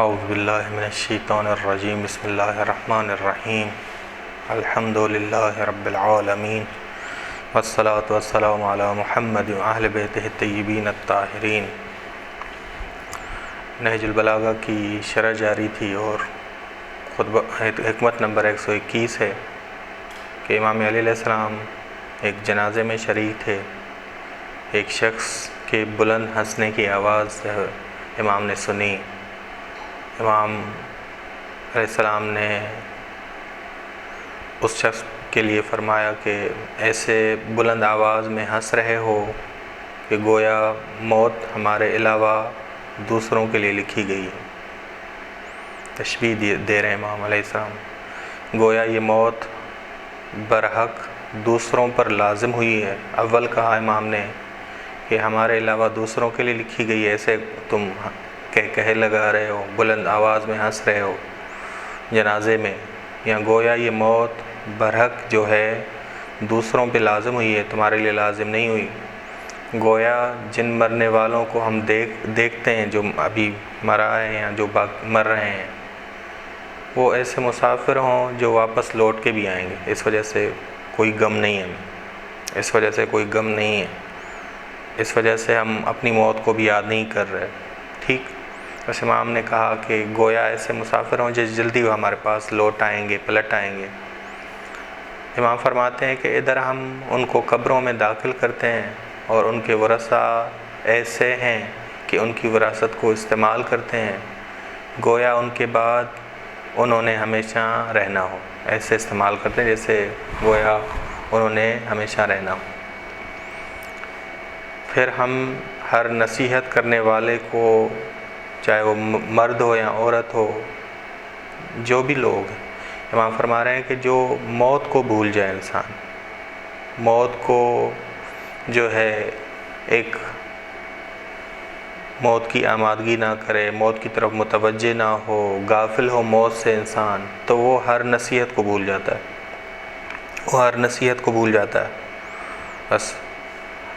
اعوذ باللہ من الشیطان الرجیم بسم اللہ الرحمن الرحیم الحمد للہ رب العالمین والصلاة والسلام علی محمد واہل بیتہ الطیبین الطاہرین۔ نہج البلاغہ کی شرح جاری تھی اور خطبہ حکمت نمبر 121 ہے کہ امام علی علیہ السلام ایک جنازے میں شریک تھے۔ ایک شخص کے بلند ہنسنے کی آواز امام نے سنی۔ امام علیہ السلام نے اس شخص کے لیے فرمایا کہ ایسے بلند آواز میں ہنس رہے ہو کہ گویا موت ہمارے علاوہ دوسروں کے لیے لکھی گئی ہے۔ تشبیہ دے رہے ہیں امام علیہ السلام، گویا یہ موت برحق دوسروں پر لازم ہوئی ہے۔ اول کہا امام نے کہ ہمارے علاوہ دوسروں کے لیے لکھی گئی ہے، ایسے تم کہہ لگا رہے ہو، بلند آواز میں ہنس رہے ہو جنازے میں، یا گویا یہ موت برحق جو ہے دوسروں پہ لازم ہوئی ہے، تمہارے لیے لازم نہیں ہوئی۔ گویا جن مرنے والوں کو ہم دیکھتے ہیں جو ابھی مرا ہے یا جو مر رہے ہیں، وہ ایسے مسافر ہوں جو واپس لوٹ کے بھی آئیں گے، اس وجہ سے کوئی غم نہیں ہے، اس وجہ سے کوئی غم نہیں ہے، اس وجہ سے ہم اپنی موت کو بھی یاد نہیں کر رہے۔ ٹھیک، بس امام نے کہا کہ گویا ایسے مسافر ہوں جو جلدی وہ ہمارے پاس لوٹ آئیں گے، پلٹ آئیں گے۔ امام فرماتے ہیں کہ ادھر ہم ان کو قبروں میں داخل کرتے ہیں اور ان کے ورثاء ایسے ہیں کہ ان کی وراثت کو استعمال کرتے ہیں، گویا ان کے بعد انہوں نے ہمیشہ رہنا ہو، ایسے استعمال کرتے ہیں جیسے گویا انہوں نے ہمیشہ رہنا ہو۔ پھر ہم ہر نصیحت کرنے والے کو، چاہے وہ مرد ہو یا عورت ہو، جو بھی لوگ ہیں، امام فرما رہے ہیں کہ جو موت کو بھول جائے، انسان موت کو جو ہے ایک موت کی آمادگی نہ کرے، موت کی طرف متوجہ نہ ہو، غافل ہو موت سے انسان، تو وہ ہر نصیحت کو بھول جاتا ہے، وہ ہر نصیحت کو بھول جاتا ہے۔ بس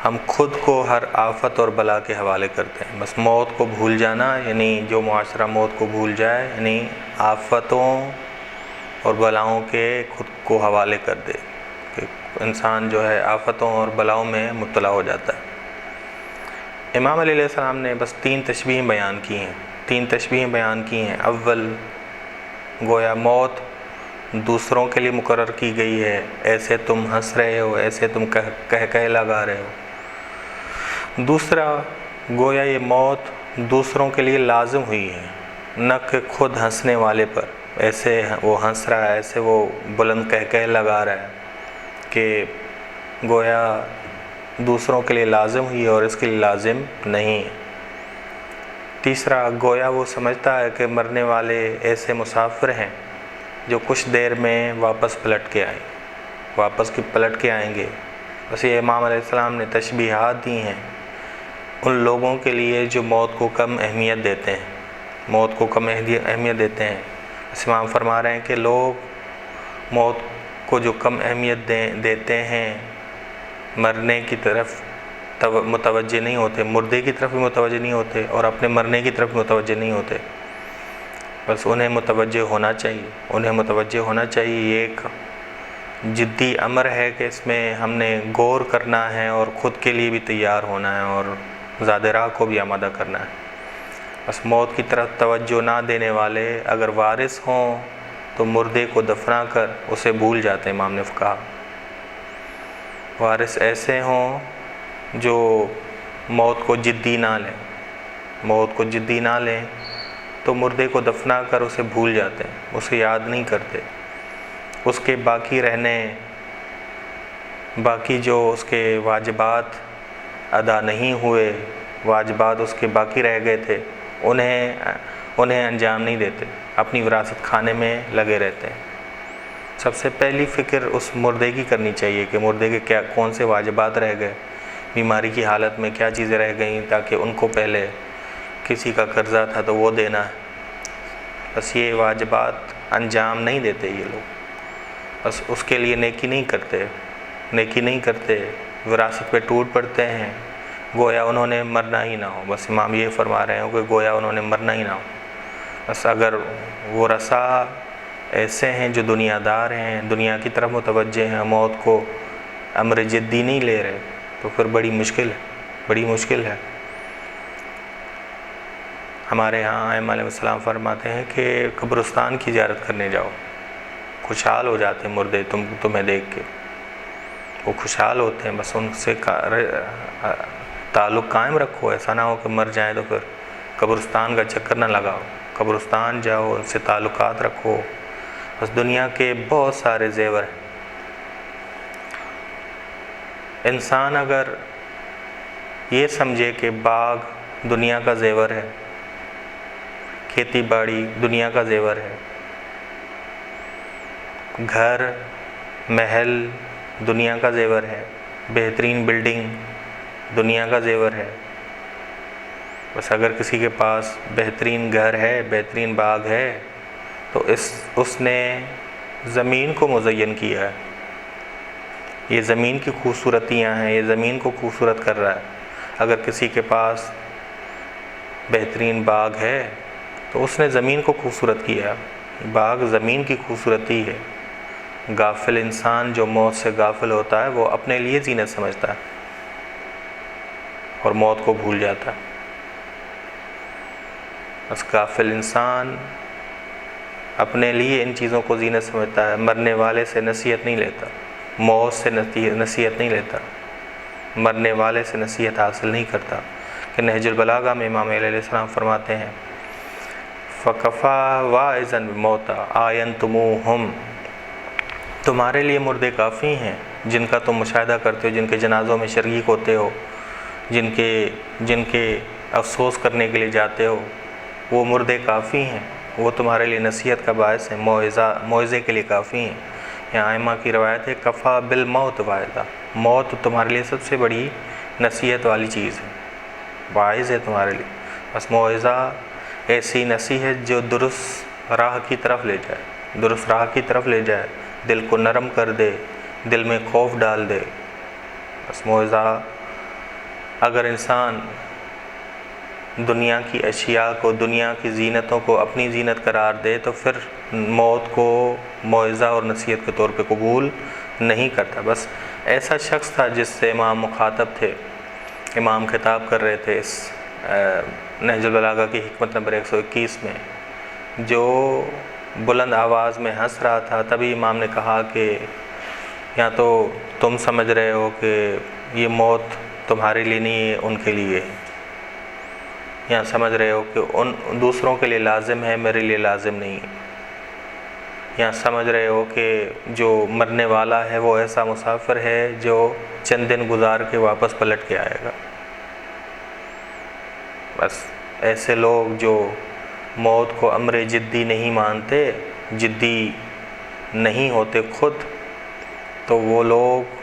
ہم خود کو ہر آفت اور بلا کے حوالے کرتے ہیں۔ بس موت کو بھول جانا، یعنی جو معاشرہ موت کو بھول جائے، یعنی آفتوں اور بلاؤں کے خود کو حوالے کر دے، کہ انسان جو ہے آفتوں اور بلاؤں میں مبتلا ہو جاتا ہے۔ امام علیہ السلام نے بس 3 تشبیہیں بیان کی ہیں، 3 تشبیہیں بیان کی ہیں۔ اول، گویا موت دوسروں کے لیے مقرر کی گئی ہے، ایسے تم ہنس رہے ہو، ایسے تم کہہ لگا رہے ہو۔ دوسرا، گویا یہ موت دوسروں کے لیے لازم ہوئی ہے، نہ کہ خود ہنسنے والے پر، ایسے وہ ہنس رہا ہے، ایسے وہ بلند کہہ لگا رہا ہے کہ گویا دوسروں کے لیے لازم ہوئی ہے اور اس کے لیے لازم نہیں ہے۔ تیسرا، گویا وہ سمجھتا ہے کہ مرنے والے ایسے مسافر ہیں جو کچھ دیر میں واپس پلٹ کے آئیں گے۔ بس یہ امام علیہ السلام نے تشبیہات دی ہیں ان لوگوں کے لیے جو موت کو کم اہمیت دیتے ہیں، موت کو کم اہمیت دیتے ہیں۔ بس امام فرما رہے ہیں کہ لوگ موت کو جو کم اہمیت دیتے ہیں، مرنے کی طرف متوجہ نہیں ہوتے، مردے کی طرف بھی متوجہ نہیں ہوتے اور اپنے مرنے کی طرف بھی متوجہ نہیں ہوتے۔ بس انہیں متوجہ ہونا چاہیے، انہیں متوجہ ہونا چاہیے۔ یہ ایک جدی امر ہے کہ اس میں ہم نے غور کرنا ہے اور خود کے لیے بھی تیار ہونا ہے اور زاد راہ کو بھی آمادہ کرنا ہے۔ بس موت کی طرف توجہ نہ دینے والے اگر وارث ہوں تو مردے کو دفنا کر اسے بھول جاتے ہیں۔ امام نے کہا وارث ایسے ہوں جو موت کو جدی نہ لیں، موت کو جدی نہ لیں تو مردے کو دفنا کر اسے بھول جاتے ہیں، اسے یاد نہیں کرتے، اس کے باقی جو اس کے واجبات ادا نہیں ہوئے، واجبات اس کے باقی رہ گئے تھے، انہیں انجام نہیں دیتے، اپنی وراثت کھانے میں لگے رہتے ہیں۔ سب سے پہلی فکر اس مردے کی کرنی چاہیے کہ مردے کے کون سے واجبات رہ گئے، بیماری کی حالت میں کیا چیزیں رہ گئیں، تاکہ ان کو پہلے کسی کا قرضہ تھا تو وہ دینا ہے۔ بس یہ واجبات انجام نہیں دیتے یہ لوگ، بس اس کے لیے نیکی نہیں کرتے، وراثت پہ ٹوٹ پڑتے ہیں، گویا انہوں نے مرنا ہی نہ ہو۔ بس امام یہ فرما رہے ہوں کہ گویا انہوں نے مرنا ہی نہ ہو۔ بس اگر وہ رسا ایسے ہیں جو دنیا دار ہیں، دنیا کی طرف متوجہ ہیں، موت کو امر جدی نہیں لے رہے، تو پھر بڑی مشکل ہے۔ ہمارے ہاں ائمہ علیہ السلام فرماتے ہیں کہ قبرستان کی زیارت کرنے جاؤ، خوشحال ہو جاتے ہیں مردے تمہیں دیکھ کے، وہ خوشحال ہوتے ہیں، بس ان سے تعلق قائم رکھو، ایسا نہ ہو کہ مر جائیں تو پھر قبرستان کا چکر نہ لگاؤ، قبرستان جاؤ، ان سے تعلقات رکھو۔ بس دنیا کے بہت سارے زیور ہیں، انسان اگر یہ سمجھے کہ باغ دنیا کا زیور ہے، کھیتی باڑی دنیا کا زیور ہے، گھر محل دنیا کا زیور ہے، بہترین بلڈنگ دنیا کا زیور ہے، بس اگر کسی کے پاس بہترین گھر ہے، بہترین باغ ہے، تو اس نے زمین کو مزین کیا ہے، یہ زمین کی خوبصورتیاں ہیں، یہ زمین کو خوبصورت کر رہا ہے۔ اگر کسی کے پاس بہترین باغ ہے تو اس نے زمین کو خوبصورت کیا، باغ زمین کی خوبصورتی ہے۔ غافل انسان جو موت سے غافل ہوتا ہے وہ اپنے لیے زینت سمجھتا ہے اور موت کو بھول جاتا ہے۔ بس غافل انسان اپنے لیے ان چیزوں کو زینت سمجھتا ہے، مرنے والے سے نصیحت نہیں لیتا، موت سے نصیحت نہیں لیتا، مرنے والے سے نصیحت حاصل نہیں کرتا۔ کہ نہج البلاغہ میں امام علیہ السلام فرماتے ہیں فَكَفَى وَاعِظًا بِمَوْتَى آيَنْتُمُوهُمْ، تمہارے لیے مردے کافی ہیں جن کا تم مشاہدہ کرتے ہو، جن کے جنازوں میں شریک ہوتے ہو، جن کے افسوس کرنے کے لیے جاتے ہو، وہ مردے کافی ہیں، وہ تمہارے لیے نصیحت کا باعث ہیں، موعظے کے لیے کافی ہیں۔ یہاں ائمہ کی روایت ہے کفا بالموت واعظا، موت تمہارے لیے سب سے بڑی نصیحت والی چیز ہے، واعظ ہے تمہارے لیے۔ بس موعظہ ایسی نصیحت جو درست راہ کی طرف لے جائے، درست راہ کی طرف لے جائے، دل کو نرم کر دے، دل میں خوف ڈال دے۔ بس موعظہ اگر انسان دنیا کی اشیاء کو، دنیا کی زینتوں کو اپنی زینت قرار دے تو پھر موت کو موعظہ اور نصیحت کے طور پہ قبول نہیں کرتا۔ بس ایسا شخص تھا جس سے امام مخاطب تھے، امام خطاب کر رہے تھے اس نہج البلاغہ کی حکمت نمبر 121 میں، جو بلند آواز میں ہنس رہا تھا۔ تبھی امام نے کہا کہ یا تو تم سمجھ رہے ہو کہ یہ موت تمہارے لیے نہیں ہے، ان کے لیے، یا سمجھ رہے ہو کہ ان دوسروں کے لیے لازم ہے، میرے لیے لازم نہیں، یا سمجھ رہے ہو کہ جو مرنے والا ہے وہ ایسا مسافر ہے جو چند دن گزار کے واپس پلٹ کے آئے گا۔ بس ایسے لوگ جو موت کو امر جدی نہیں مانتے، جدی نہیں ہوتے خود، تو وہ لوگ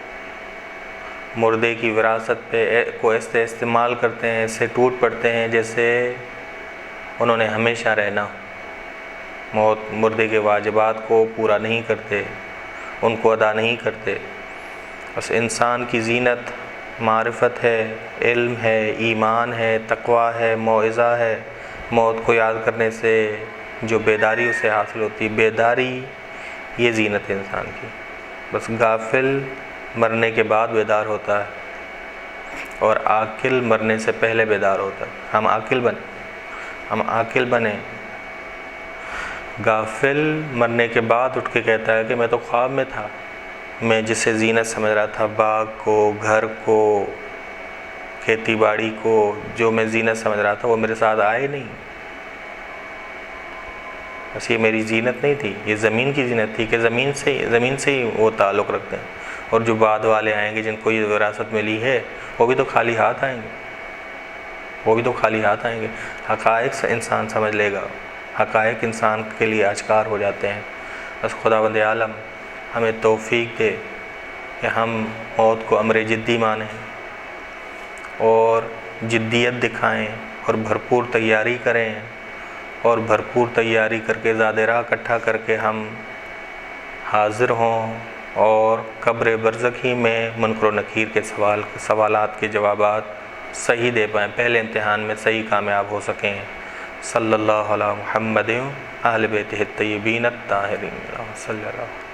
مردے کی وراثت پہ کو ایسے استعمال کرتے ہیں، ایسے ٹوٹ پڑتے ہیں جیسے انہوں نے ہمیشہ رہنا۔ مردے کے واجبات کو پورا نہیں کرتے، ان کو ادا نہیں کرتے۔ بس انسان کی زینت معرفت ہے، علم ہے، ایمان ہے، تقوی ہے، موعظہ ہے۔ موت کو یاد کرنے سے جو بیداری اسے حاصل ہوتی، بیداری یہ زینت ہے انسان کی۔ بس غافل مرنے کے بعد بیدار ہوتا ہے اور عاقل مرنے سے پہلے بیدار ہوتا ہے۔ ہم عاقل بنیں۔ غافل مرنے کے بعد اٹھ کے کہتا ہے کہ میں تو خواب میں تھا، میں جسے زینت سمجھ رہا تھا، باغ کو، گھر کو، کھیتی باڑی کو، جو میں زینت سمجھ رہا تھا وہ میرے ساتھ آئے نہیں۔ بس یہ میری زینت نہیں تھی، یہ زمین کی زینت تھی کہ زمین سے ہی وہ تعلق رکھتے ہیں۔ اور جو بعد والے آئیں گے جن کو یہ وراثت ملی ہے وہ بھی تو خالی ہاتھ آئیں گے، حقائق سے انسان سمجھ لے گا، حقائق انسان کے لیے آشکار ہو جاتے ہیں۔ بس خداوند عالم ہمیں توفیق دے کہ ہم موت کو امر جدی مانیں اور جدیت دکھائیں اور بھرپور تیاری کریں، اور بھرپور تیاری کر کے زاد راہ اکٹھا کر کے ہم حاضر ہوں اور قبر برزخی میں منکر و نکیر کے سوالات کے جوابات صحیح دے پائیں، پہلے امتحان میں صحیح کامیاب ہو سکیں، صلی اللہ علی محمد اہل بیتہ الطیبین الطاہرین صلی اللہ